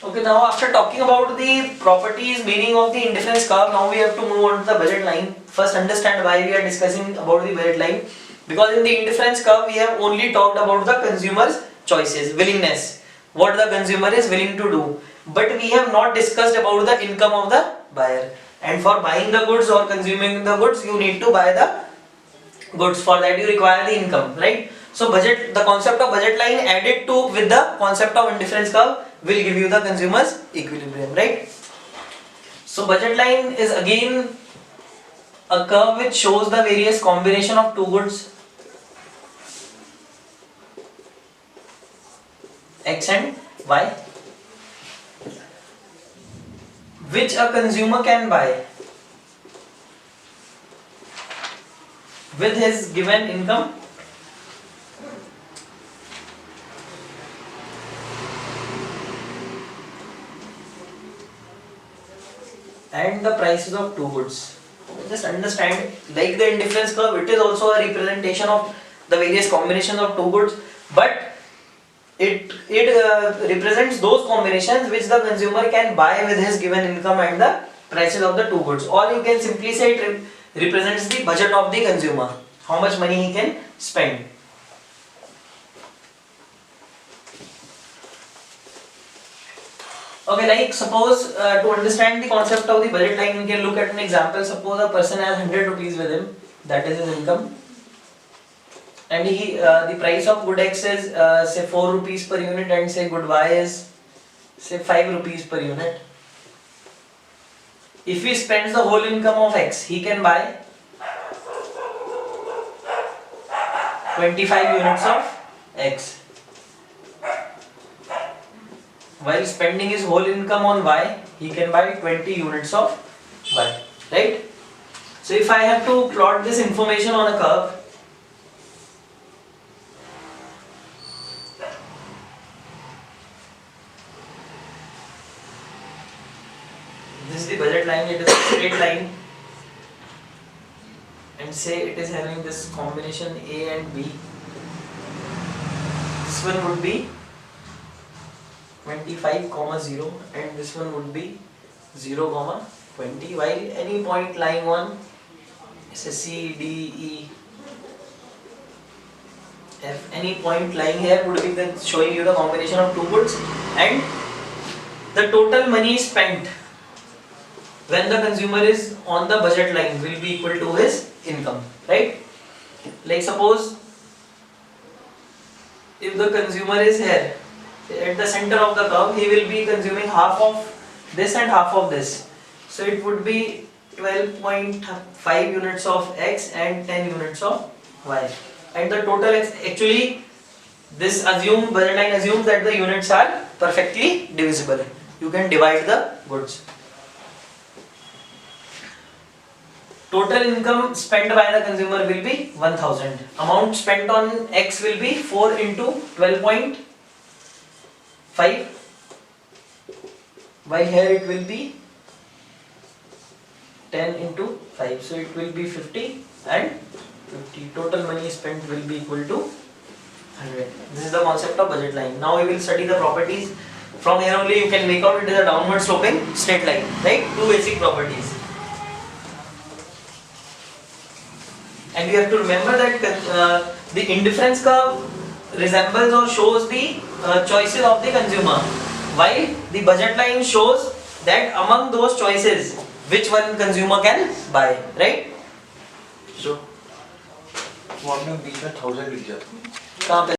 Okay, now after talking about the properties, meaning of the indifference curve, now we have to move on to the budget line. First understand why we are discussing about the budget line. Because in the indifference curve, we have only talked about the consumer's choices, willingness, what the consumer is willing to do. But we have not discussed about the income of the buyer. And for buying the goods or consuming the goods, you need to buy the goods. For that you require the income, right? So budget, the concept of budget line added to with the concept of indifference curve will give you the consumer's equilibrium, right? So budget line is again a curve which shows the various combination of two goods, X and Y, which a consumer can buy with his given income and the prices of two goods. Just understand, like the indifference curve, it is also a representation of the various combinations of two goods, but it represents those combinations which the consumer can buy with his given income and the prices of the two goods. Or you can simply say it represents the budget of the consumer, how much money he can spend. Okay, like suppose to understand the concept of the budget line, we can look at an example. Suppose a person has 100 rupees with him, that is his income, and he the price of good X is say 4 rupees per unit, and say good Y is say 5 rupees per unit. If he spends the whole income of X, he can buy 25 units of X. While spending his whole income on Y, he can buy 20 units of Y, right? So if I have to plot this information on a curve, this is the budget line, it is a straight line, and say it is having this combination A and B. This one would be 25, 0, and this one would be 0, 20, while any point lying on say C, D, E, F, any point lying here would be then showing you the combination of two goods, and the total money spent when the consumer is on the budget line will be equal to his income, right? Like suppose if the consumer is here at the center of the curve, he will be consuming half of this and half of this. So it would be 12.5 units of X and 10 units of Y. And the total is actually, this budget line assumes that the units are perfectly divisible. You can divide the goods. Total income spent by the consumer will be 1000. Amount spent on X will be 4 into 12.5, while here it will be 10 into 5, so it will be 50 and 50. Total money spent will be equal to 100. This is the concept of budget line. Now we will study the properties. From here only you can make out it is a downward sloping straight line, right? Two basic properties. And you have to remember that the indifference curve resembles or shows the choices of the consumer, while the budget line shows that among those choices which one consumer can buy, right? So, what will be the 1000 liter? कहाँ पे